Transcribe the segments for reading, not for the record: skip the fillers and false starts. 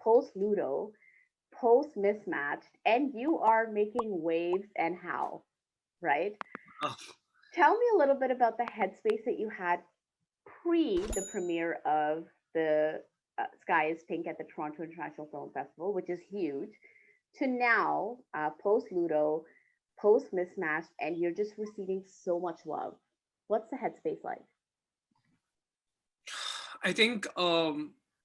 post Ludo, post Mismatched, and you are making waves and how, right? Oh, Tell me a little bit about the headspace that you had pre the premiere of the Sky is Pink at the Toronto International Film Festival, which is huge, to now, post Ludo, post Mismatched, and you're just receiving so much love. What's the headspace like? I think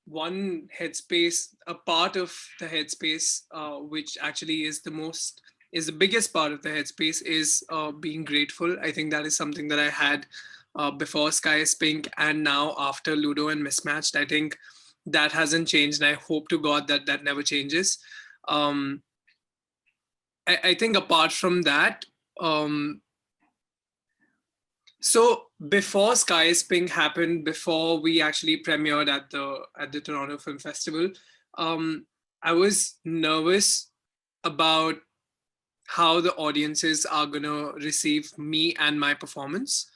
one headspace, a part of the headspace, which actually is the biggest part of the headspace, is being grateful. I think that is something that I had before Sky is Pink and now after Ludo and Mismatched. I think that hasn't changed, and I hope to God that that never changes. Um, I think apart from that, um, so before Sky is Pink happened, before we actually premiered at the Toronto Film Festival, um, I was nervous about how the audiences are gonna receive me and my performance.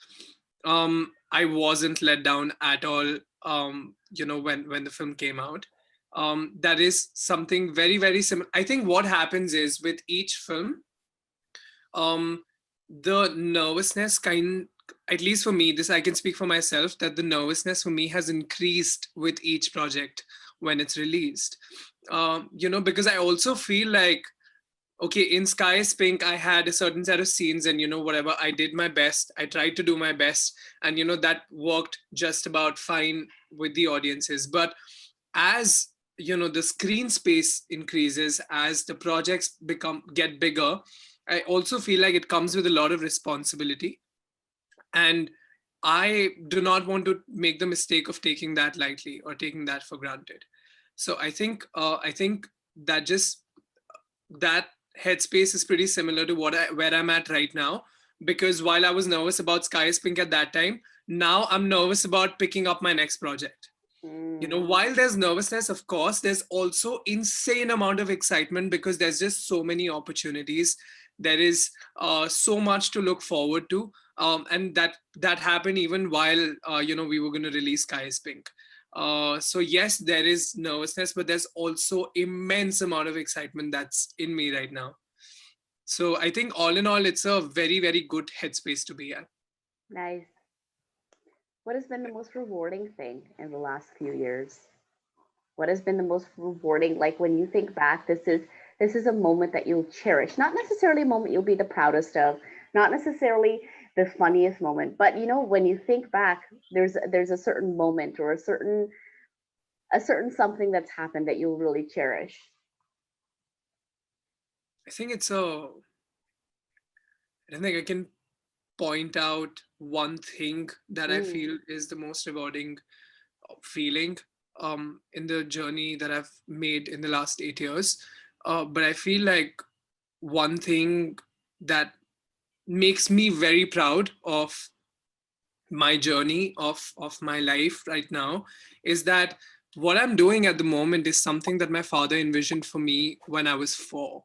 I wasn't let down at all. When the film came out, that is something very very similar. I think what happens is with each film, um the nervousness kind, at least for me, this I can speak for myself, that the nervousness for me has increased with each project when it's released. Because I also feel like, okay, in Sky is Pink I had a certain set of scenes, and whatever, I did my best, I tried to do my best, and that worked just about fine with the audiences. But as the screen space increases, as the projects get bigger, I also feel like it comes with a lot of responsibility, and I do not want to make the mistake of taking that lightly or taking that for granted. So I think that just that headspace is pretty similar to where I'm at right now, because while I was nervous about Sky is Pink at that time, now I'm nervous about picking up my next project. Mm, While there's nervousness, of course, there's also insane amount of excitement, because there's just so many opportunities. There is so much to look forward to, and that happened even while we were going to release Sky is Pink. So yes, there is nervousness, but there's also immense amount of excitement that's in me right now. So I think all in all, it's a very very good headspace to be at. nice. What has been the most rewarding thing in the last few years? What has been the most rewarding? Like when you think back, this is a moment that you'll cherish. Not necessarily a moment you'll be the proudest of, not necessarily the funniest moment, but when you think back, there's a certain moment or a certain something that's happened that you'll really cherish. I think I don't think I can point out one thing that I Mm, feel is the most rewarding feeling in the journey that I've made in the last 8 years. But I feel like one thing that makes me very proud of my journey of my life right now is that what I'm doing at the moment is something that my father envisioned for me when I was 4.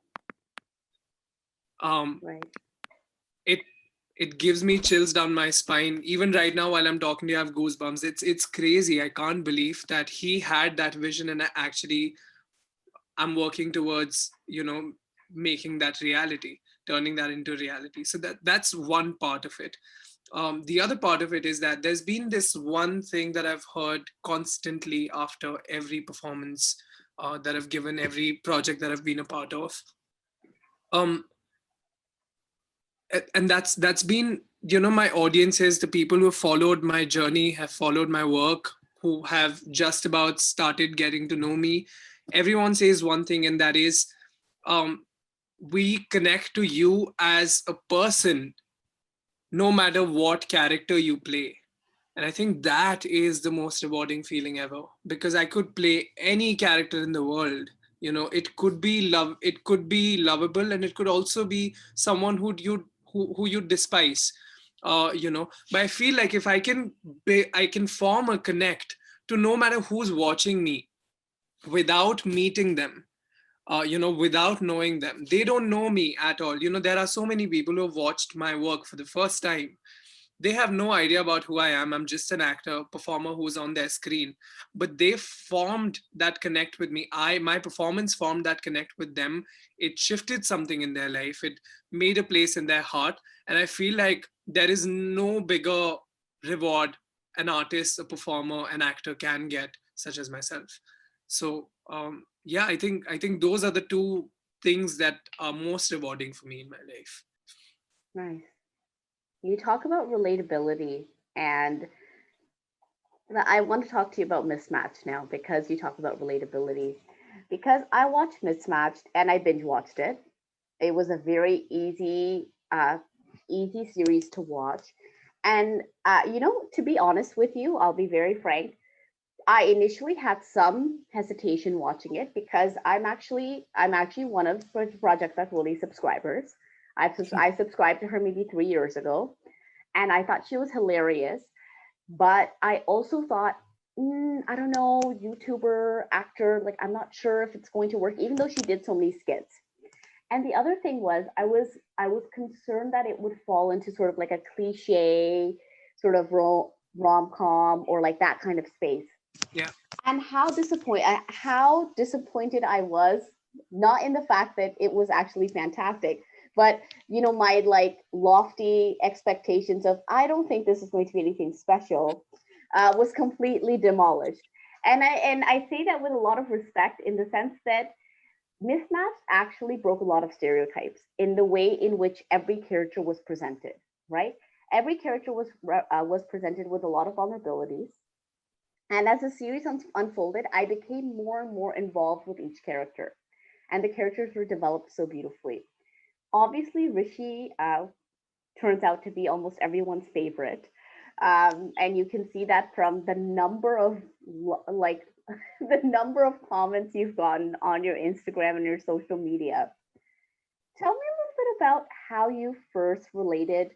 Um, right. it it gives me chills down my spine. Even right now while I'm talking to you, I have goosebumps. It's crazy. I can't believe that he had that vision, and I'm working towards making that reality, turning that into reality. So that's one part of it. The other part of it is that there's been this one thing that I've heard constantly after every performance that I've given, every project that I've been a part of. Um, and that's been, my audiences, the people who have followed my journey, have followed my work, who have just about started getting to know me. Everyone says one thing, and that is, um, we connect to you as a person, no matter what character you play. And I think that is the most rewarding feeling ever, because I could play any character in the world. It could be lovable, and it could also be someone who you despise. But I feel like if I can form a connect to no matter who's watching me without meeting them, without knowing them. They don't know me at all. There are so many people who have watched my work for the first time, they have no idea about who I am. I'm just an actor, performer who's on their screen. But they formed that connect with me. My performance formed that connect with them. It shifted something in their life. It made a place in their heart. And I feel like there is no bigger reward an artist, a performer, an actor can get, such as myself. So yeah, I think those are the two things that are most rewarding for me in my life. Nice. You talk about relatability, and I want to talk to you about Mismatched now because you talk about relatability. Because I watched Mismatched and I binge watched it. It was a very easy series to watch. And to be honest with you, I'll be very frank. I initially had some hesitation watching it because I'm actually one of Project Really subscribers. I subscribed to her maybe 3 years ago, and I thought she was hilarious. But I also thought, I don't know, YouTuber, actor, like I'm not sure if it's going to work, even though she did so many skits. And the other thing was, I was concerned that it would fall into sort of like a cliche, sort of rom com or like that kind of space. Yeah. And how disappointed I was, not in the fact that it was actually fantastic, but my like lofty expectations of I don't think this is going to be anything special was completely demolished. And I say that with a lot of respect in the sense that Mismatched actually broke a lot of stereotypes in the way in which every character was presented, right? Every character was presented with a lot of vulnerabilities, and as the series unfolded, I became more and more involved with each character, and the characters were developed so beautifully. Obviously, Rishi turns out to be almost everyone's favorite, and you can see that from the number of like the number of comments you've gotten on your Instagram and your social media. Tell me a little bit about how you first related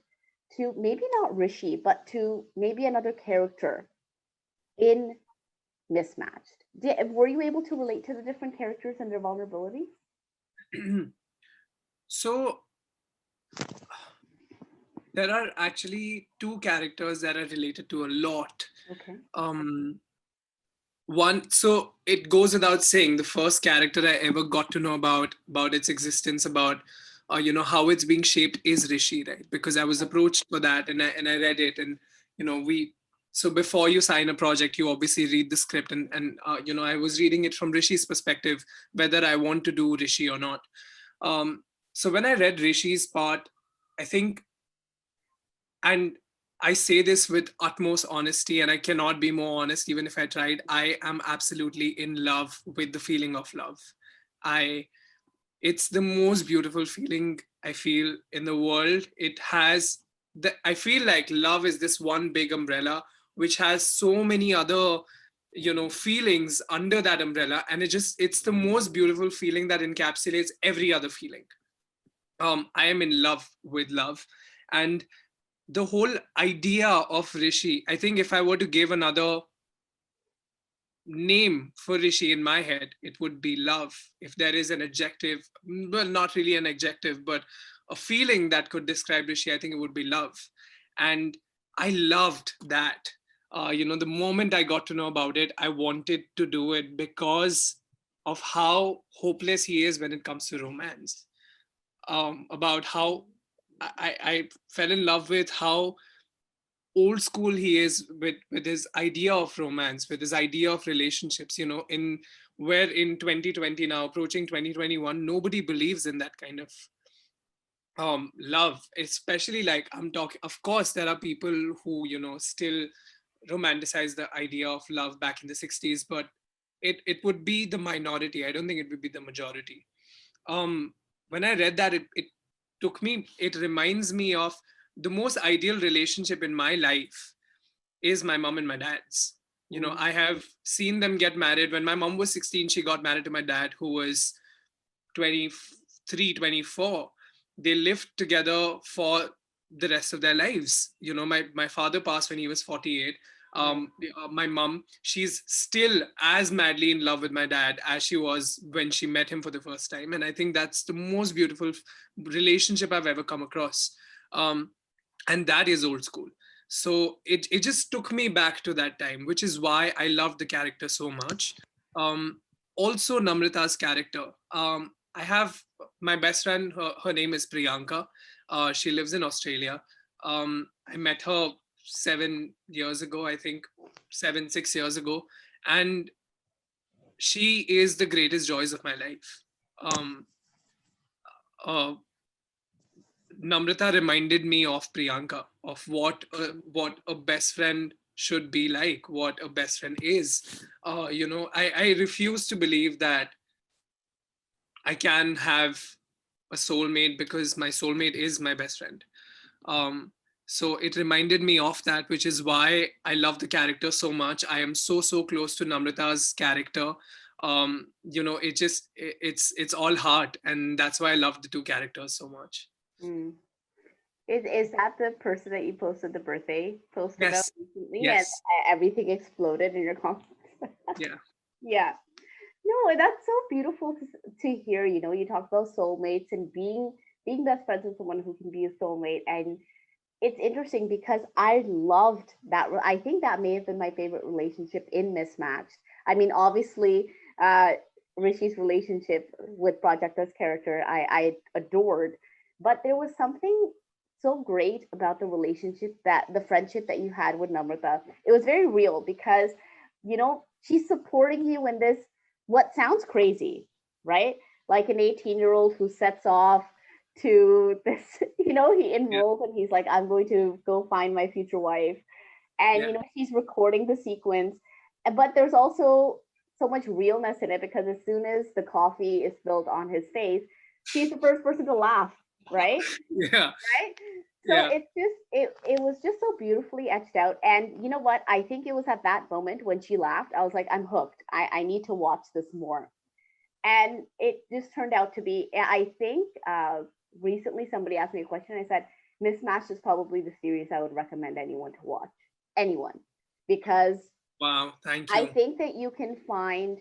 to maybe not Rishi, but to maybe another character in Mismatched. Were you able to relate to the different characters and their vulnerabilities? So there are actually two characters that are related to a lot. Okay. Um, one, so it goes without saying, the first character I ever got to know about its existence, about how it's being shaped is Rishi, right? Because I was approached for that, and I read it, and we. So before you sign a project, you obviously read the script, and I was reading it from Rishi's perspective, whether I want to do Rishi or not. Um, so when I read Rishi's part, I think, and I say this with utmost honesty, and I cannot be more honest even if I tried. I am absolutely in love with the feeling of love. I It's the most beautiful feeling I feel in the world. It has I feel like love is this one big umbrella which has so many other feelings under that umbrella, and it's the most beautiful feeling that encapsulates every other feeling. I am in love with love. And the whole idea of Rishi, I think if I were to give another name for Rishi in my head, it would be love. If there is an adjective, well, not really an adjective, but a feeling that could describe Rishi, I think it would be love. And I loved that. The moment I got to know about it, I wanted to do it because of how hopeless he is when it comes to romance. About how I fell in love with how old school he is with his idea of romance, with his idea of relationships, in where in 2020, now approaching 2021, nobody believes in that kind of love. Especially, like, I'm talking, of course there are people who still romanticize the idea of love back in the 60s, but it would be the minority. I don't think it would be the majority. um when I read that, it reminds me of the most ideal relationship in my life is my mom and my dad's. Mm. I have seen them get married. When my mom was 16, she got married to my dad, who was 23, 24. They lived together for the rest of their lives. My father passed when he was 48. Right. My mom, she's still as madly in love with my dad as she was when she met him for the first time. And I think that's the most beautiful relationship I've ever come across. And that is old school. So it just took me back to that time, which is why I love the character so much. Also Namrata's character. I have my best friend, her name is Priyanka. She lives in Australia. I met her 7 years ago, I think, 6 years ago. And she is the greatest joys of my life. Um, uh, Namrata reminded me of Priyanka, of what a best friend should be like, what a best friend is. I refuse to believe that I can have a soulmate because my soulmate is my best friend. Um, so it reminded me of that, which is why I love the character so much. I am so close to Namrata's character. It's all heart, and that's why I love the two characters so much. Mm. Is that the person that you posted the birthday post about Yes, recently, and yes, everything exploded in your comments? yeah, Yeah. No, and that's so beautiful to hear. You know, you talk about soulmates and being best friends with someone who can be a soulmate, and it's interesting because I loved that. I think that may have been my favorite relationship in Mismatched. I mean, obviously, uh, Rishi's relationship with Prajakta's character, I adored, but there was something so great about the relationship, that the friendship that you had with Namrata. It was very real because, you know, she's supporting you in this, what sounds crazy, right? Like an 18-year-old who sets off to this, you know, he yeah, enrolls and he's like, I'm going to go find my future wife. And, yeah, you know, he's recording the sequence. But there's also so much realness in it because as soon as the coffee is spilled on his face, she's the first person to laugh, right? yeah, Right? So yeah, it's just, it was just so beautifully etched out. And you know what? I think it was at that moment when she laughed, I was like, I'm hooked. I need to watch this more. And it just turned out to be, I think recently somebody asked me a question. I said Mismatched is probably the series I would recommend anyone to watch, anyone, because wow, thank I you. think that you can find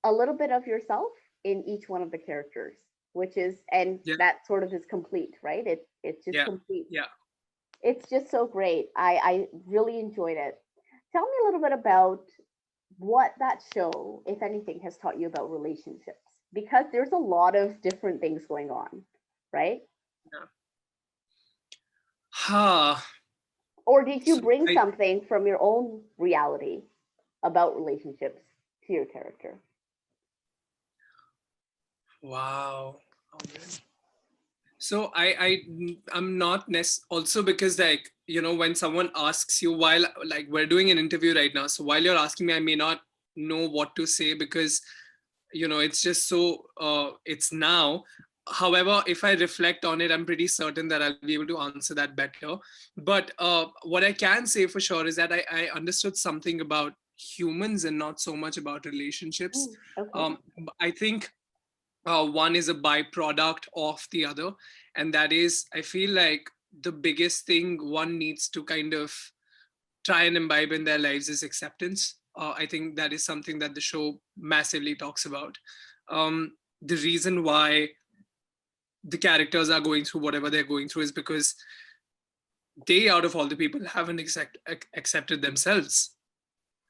a little bit of yourself in each one of the characters, which is, and Yeah, that sort of is complete, right? It's just yeah, complete. yeah. It's just so great. I really enjoyed it. Tell me a little bit about what that show, if anything, has taught you about relationships, because there's a lot of different things going on, right? Yeah. Ha. Or did you So bring I something from your own reality about relationships to your character? wow. So I'm not also because, like, when someone asks you, while like we're doing an interview right now, so while you're asking me, I may not know what to say because it's just so it's now. However, if I reflect on it, I'm pretty certain that I'll be able to answer that better. But what I can say for sure is that I understood something about humans and not so much about relationships. Okay. um, I think one is a byproduct of the other, and that is, I feel like, the biggest thing one needs to kind of try and imbibe in their lives is acceptance. I think that is something that the show massively talks about. The reason why the characters are going through whatever they're going through is because they, out of all the people, haven't accepted themselves.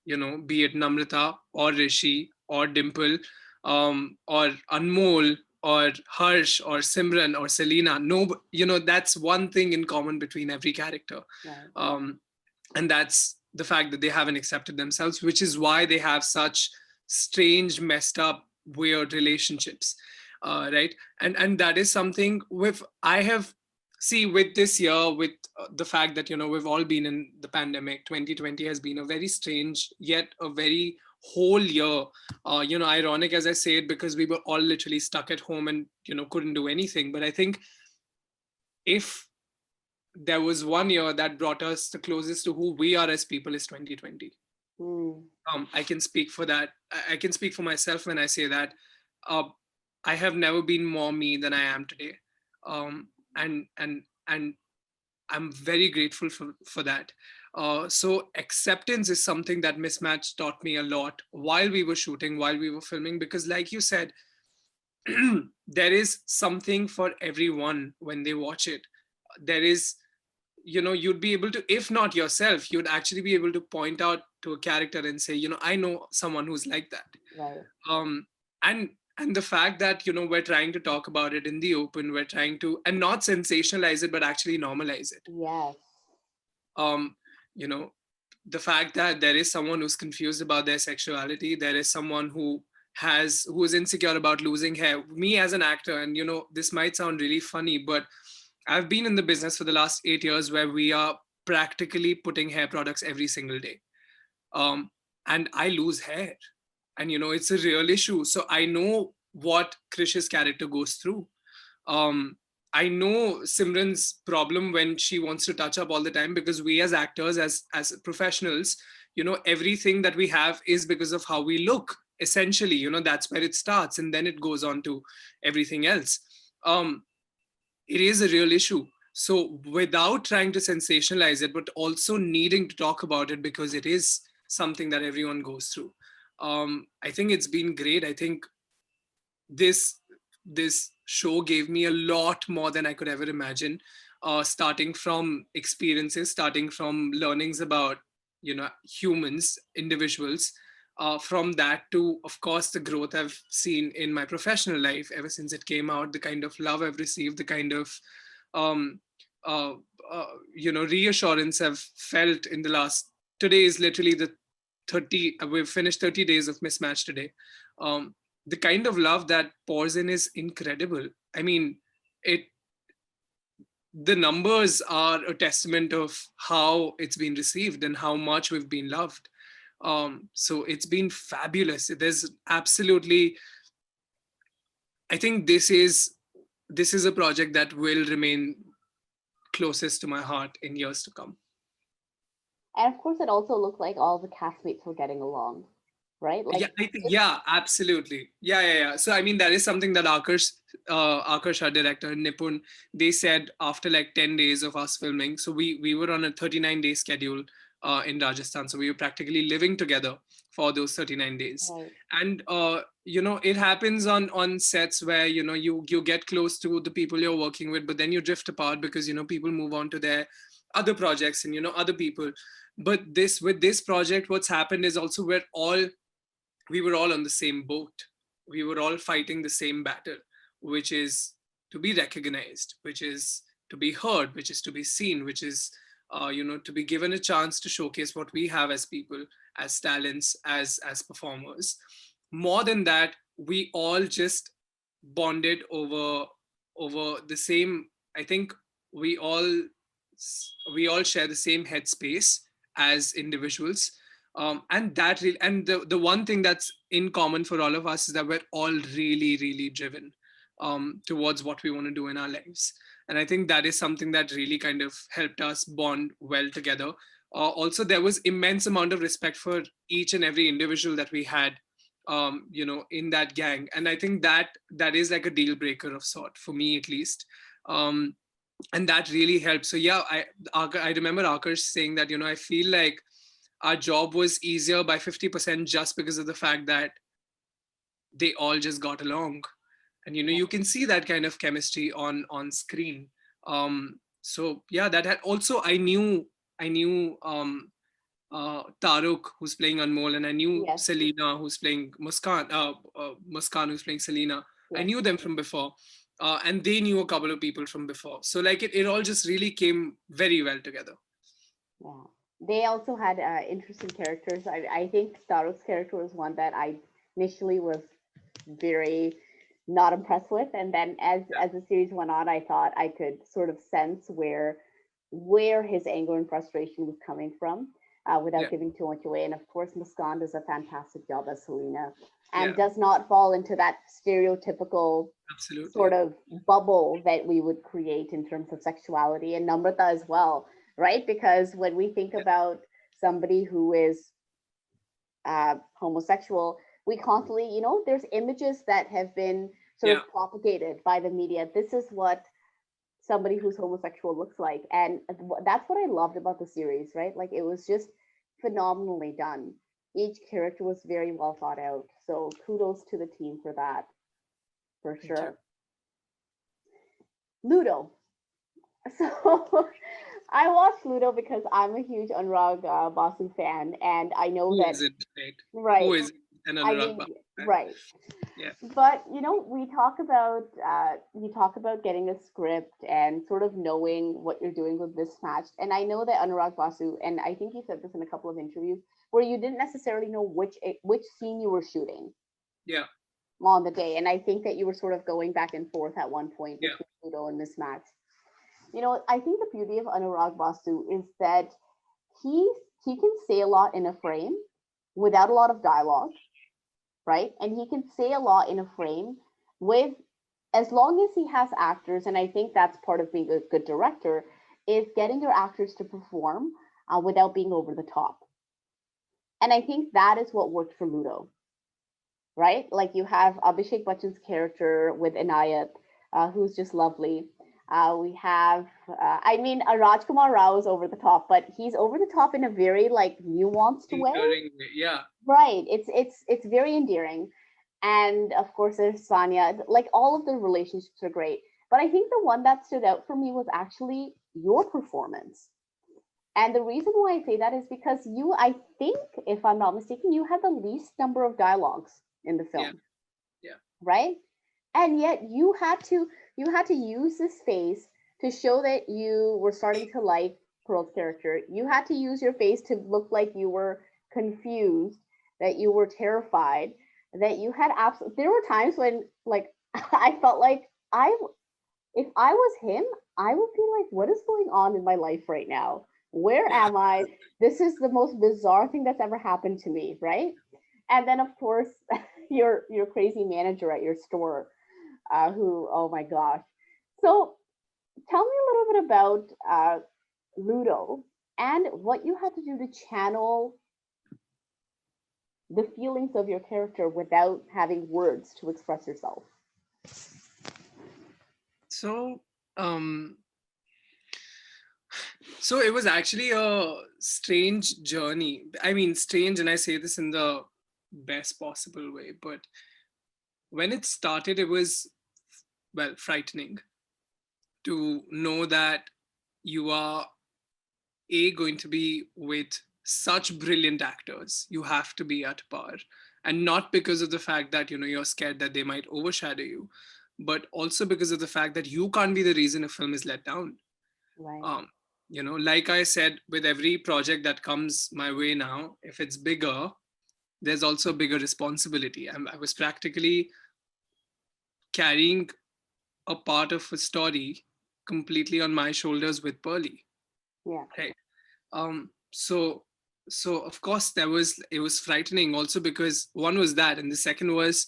Be it Namrata or Rishi or Dimple, or Anmol or Harsh or Simran or Selena. No, that's one thing in common between every character. Right. Um, and that's the fact that they haven't accepted themselves, which is why they have such strange, messed up, weird relationships. Right. And that is something with I have see with this year, with the fact that we've all been in the pandemic. 2020 has been a very strange yet a very whole year. Ironic as I say it, because we were all literally stuck at home and couldn't do anything. But I think if there was one year that brought us the closest to who we are as people, is 2020. Mm. I can speak for that. I can speak for myself when I say that. uh, I have never been more me than I am today. Um, and and and I'm very grateful for that. So acceptance is something that Mismatch taught me a lot while we were shooting, while we were filming, because like you said, there is something for everyone when they watch it. There is you'd be able to, if not yourself, you'd actually be able to point out to a character and say, I know someone who's like that. Right. um and and the fact that we're trying to talk about it in the open, we're trying to, and not sensationalize it but actually normalize it. Yes. um you know the fact that there is someone who's confused about their sexuality, there is someone who is insecure about losing hair. Me as an actor, and this might sound really funny, but I've been in the business for the last 8 years where we are practically putting hair products every single day. um and I lose hair, and it's a real issue. So I know what Krish's character goes through. um I know Simran's problem when she wants to touch up all the time, because we as actors, as professionals, everything that we have is because of how we look. Essentially, that's where it starts, and then it goes on to everything else. um it is a real issue. So without trying to sensationalize it, but also needing to talk about it because it is something that everyone goes through. I think it's been great. I think this this show gave me a lot more than I could ever imagine. Starting from experiences, starting from learnings about humans, individuals. From that to, of course, the growth I've seen in my professional life ever since it came out, the kind of love I've received, the kind of um, uh, reassurance I've felt in the last. Today is literally the 30. We've finished 30 days of Mismatched today. Um, the kind of love that pours in is incredible. I mean, it the numbers are a testament of how it's been received and how much we've been loved. So it's been fabulous. There's absolutely, I think this is a project that will remain closest to my heart in years to come. And of course, it also looked like all the castmates were getting along, right? Yeah, Like, I think, it, yeah, absolutely. Yeah. So I mean, that is something that Akash, our director, Nipun, they said after like 10 days of us filming. So we were on a 39-day schedule in Rajasthan. So we were practically living together for those 39 days. right. And it happens on sets where you get close to the people you're working with, but then you drift apart because people move on to their other projects and other people. But this with this project, what's happened is also we were all on the same boat. We were all fighting the same battle, which is to be recognized, which is to be heard, which is to be seen, which is to be given a chance to showcase what we have as people, as talents, as performers. More than that, we all just bonded over the same. I think we all we all share the same headspace as individuals. And that really, and the one thing that's in common for all of us is that we're all really really driven towards what we want to do in our lives. And I think that is something that really kind of helped us bond well together. Also, there was immense amount of respect for each and every individual that we had in that gang. And I think that is like a deal breaker of sort, for me at least. And that really helped. So yeah, I remember Akash saying that I feel like our job was easier by 50% just because of the fact that they all just got along. And you can see that kind of chemistry on screen. So yeah, that had also, I knew Taruk, who's playing Anmol, and I knew Yes. Selena, who's playing Muskan, who's playing Selena. I Yes. knew them from before, and they knew a couple of people from before. So like it all just really came very well together. Yeah. They also had interesting characters. I think Starok's character was one that I initially was very not impressed with, and then as the series went on, I thought I could sort of sense where his anger and frustration was coming from, Yeah, without giving too much away. And of course, Muskan does a fantastic job as Selena, and yeah, does not fall into that stereotypical sort absolutely. of bubble that we would create in terms of sexuality, and Namrata as well, right? Because when we think Yeah, about somebody who is homosexual, we constantly, there's images that have been sort yeah, of propagated by the media. This is what somebody who's homosexual looks like. And that's what I loved about the series, right? Like, it was just phenomenally done. Each character was very well thought out. So kudos to the team for that, for thank you. sure. Ludo. So I watched Ludo because I'm a huge Anurag Basu fan, and I know Who that, isn't, right? Who right. is an I Anurag mean, Basu fan? right. Yeah, But we talk about getting a script and sort of knowing what you're doing with Mismatched. And I know that Anurag Basu, and I think you said this in a couple of interviews, where you didn't necessarily know which scene you were shooting yeah, on the day. And I think that you were sort of going back and forth at one point yeah, between Ludo and Mismatched. I think the beauty of Anurag Basu is that he he can say a lot in a frame without a lot of dialogue, right? And he can say a lot in a frame with, as long as he has actors, and I think that's part of being a good director, is getting your actors to perform without being over the top. And I think that is what worked for Ludo, right? Like you have Abhishek Bachchan's character with Inayat, who's just lovely. We have, I mean, Rajkumar Rao is over the top, but he's over the top in a very like nuanced way. enduring way. Yeah, Right. It's very endearing, and of course there's Sanya. Like all of the relationships are great, but I think the one that stood out for me was actually your performance. And the reason why I say that is because you, I think, if I'm not mistaken, you had the least number of dialogues in the yeah, film, yeah, right? And yet you had to use this face to show that you were starting to like Pearl's character. You had to use your face to look like you were confused, that you were terrified, that you had absolute. There were times when like I felt like I if I was him, I would be like, what is going on in my life right now? Where yeah. am I? This is the most bizarre thing that's ever happened to me, right? And then of course your crazy manager at your store, who, oh my gosh. So tell me a little bit about Ludo and what you had to do to channel the feelings of your character without having words to express yourself. So, um, so it was actually a strange journey. I mean, strange, and I say this in the best possible way, but when it started, it was, well, frightening to know that you are going to be with such brilliant actors. You have to be at par, and not because of the fact that you're scared that they might overshadow you, but also because of the fact that you can't be the reason a film is let down. Right. um like I said, with every project that comes my way now, if it's bigger, there's also a bigger responsibility. I was practically carrying a part of a story completely on my shoulders with Pearly, Yeah. right? So of course it was frightening also, because one was that, and the second was,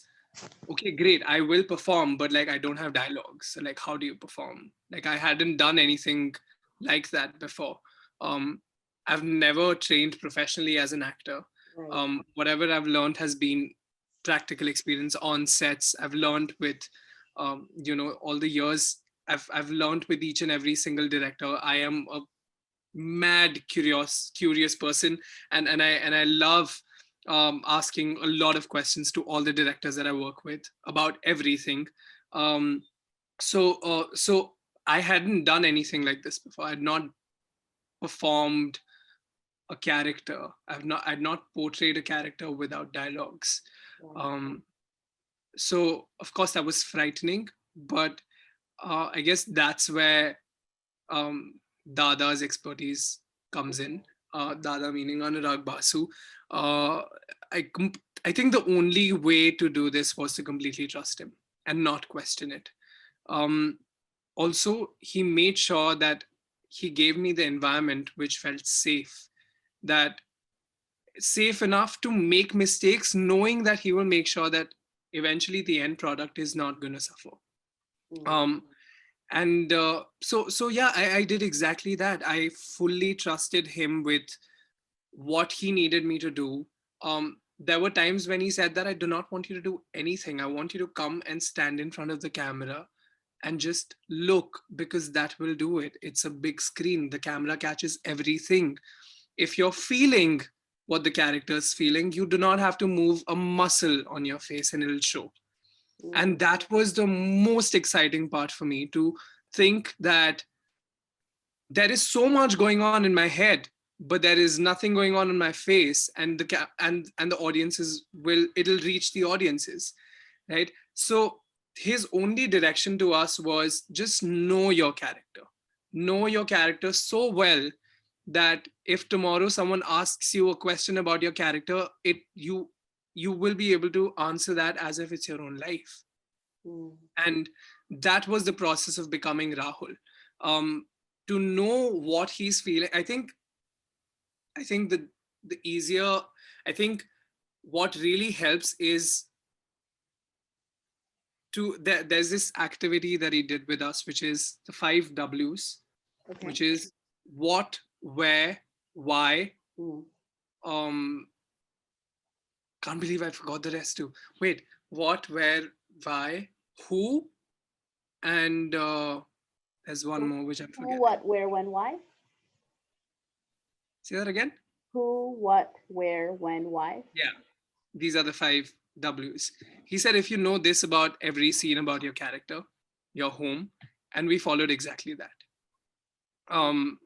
okay, great, I will perform, but like I don't have dialogues. So like, how do you perform? Like, I hadn't done anything like that before. um I've never trained professionally as an actor. Right. Whatever I've learned has been practical experience on sets. I've learned with all the years. I've learned with each and every single director. I am a mad curious person, and I love asking a lot of questions to all the directors that I work with about everything. um so I hadn't done anything like this before. I had not performed a character. I'd not portrayed a character without dialogues. Right. um so of course that was frightening, but I guess that's where um, Dada's expertise comes in. Dada meaning Anurag Basu. Uh, I think the only way to do this was to completely trust him and not question it. Um, Also, he made sure that he gave me the environment which felt safe, that safe enough to make mistakes, knowing that he will make sure that eventually the end product is not going to suffer. Mm. Um, and so yeah, I did exactly that. I fully trusted him with what he needed me to do. There were times when he said that I do not want you to do anything. I want you to come and stand in front of the camera and just look, because that will do it. It's a big screen. The camera catches everything. If you're feeling what the character is feeling, you do not have to move a muscle on your face and it'll show. Mm. And that was the most exciting part for me, to think that there is so much going on in my head, but there is nothing going on in my face, and and the audiences will, it'll reach the audiences, right? So his only direction to us was just know your character so well that if tomorrow someone asks you a question about your character, you will be able to answer that as if it's your own life. Mm. And that was the process of becoming Rahul. um, to know what he's feeling, I think the easier, I think what really helps is there's this activity that he did with us, which is the 5 W's, Okay. which is what, where, why. Mm. um can't believe I forgot the rest too. Wait, what, where, why, who, and there's one more which I'm Who, forgetting. what, where, when, why? Say that again. Who, what, where, when, why? Yeah, these are the 5 W's. He said, if you know this about every scene about your character, your home, and we followed exactly that. Um,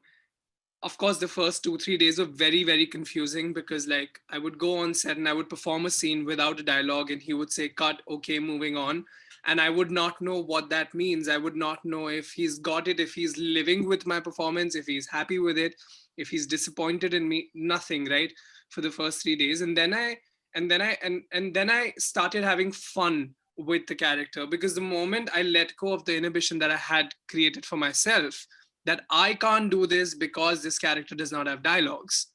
of course, the first 2 3 days were very very confusing, because like I would go on set and I would perform a scene without a dialogue, and he would say cut, okay, moving on, and I would not know what that means. I would not know if he's got it, if he's living with my performance, if he's happy with it, if he's disappointed in me, nothing, right? For the first 3 days. And then I started having fun with the character, because the moment I let go of the inhibition that I had created for myself, that I can't do this because this character does not have dialogues.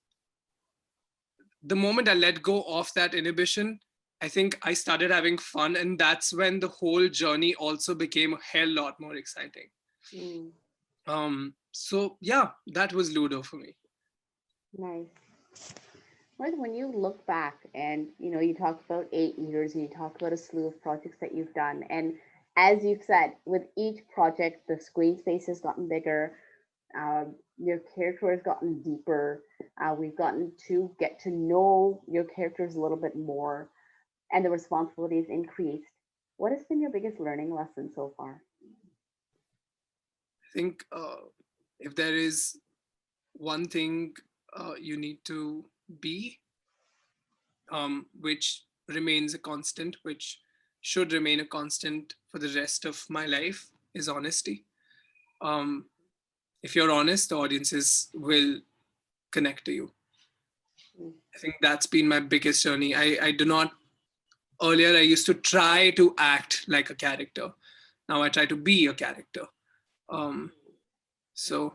The moment I let go of that inhibition, I think I started having fun. And that's when the whole journey also became a hell lot more exciting. Mm. So yeah, that was Ludo for me. Nice. Well, when you look back and you talked about 8 years and you talked about a slew of projects that you've done, and as you've said, with each project, the screen space has gotten bigger, your character has gotten deeper. We've gotten to get to know your characters a little bit more, and the responsibilities increased. What has been your biggest learning lesson so far? I think if there is one thing you need to be, which remains a constant, which should remain a constant for the rest of my life, is honesty. Um, if you're honest, the audiences will connect to you. Mm. I think that's been my biggest journey. I do not, earlier, I used to try to act like a character. Now I try to be a character. Um, so,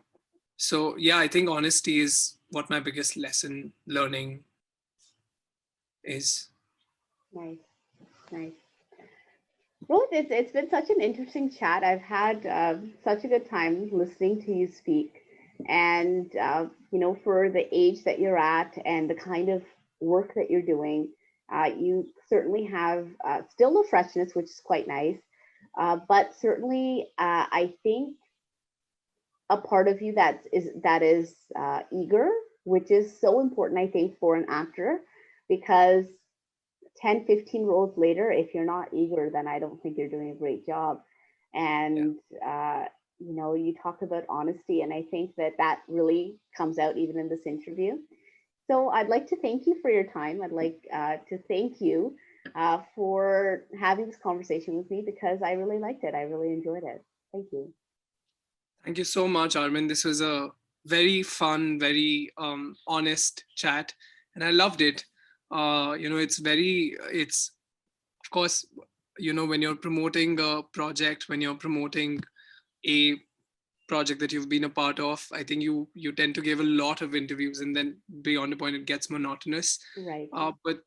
so yeah, I think honesty is what my biggest lesson learning is. Nice, nice. Well, it's been such an interesting chat. I've had such a good time listening to you speak, and for the age that you're at and the kind of work that you're doing, you certainly have still a freshness, which is quite nice. But certainly, I think a part of you that is eager, which is so important, I think, for an actor, because 10, 15 roles later, if you're not eager, then I don't think you're doing a great job. Yeah. And you talked about honesty, and I think that really comes out even in this interview. So I'd like to thank you for your time. I'd like to thank you for having this conversation with me, because I really liked it. I really enjoyed it. Thank you. Thank you so much, Armin. This was a very fun, very honest chat, and I loved it. It's of course, when you're promoting a project, when you're promoting a project that you've been a part of, I think you tend to give a lot of interviews, and then beyond a point, it gets monotonous. Right. But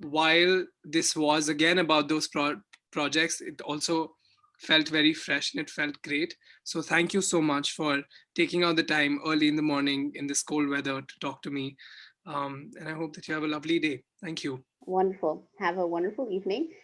while this was again about those projects, it also felt very fresh and it felt great. So thank you so much for taking out the time early in the morning in this cold weather to talk to me. And I hope that you have a lovely day. Thank you. Wonderful. Have a wonderful evening.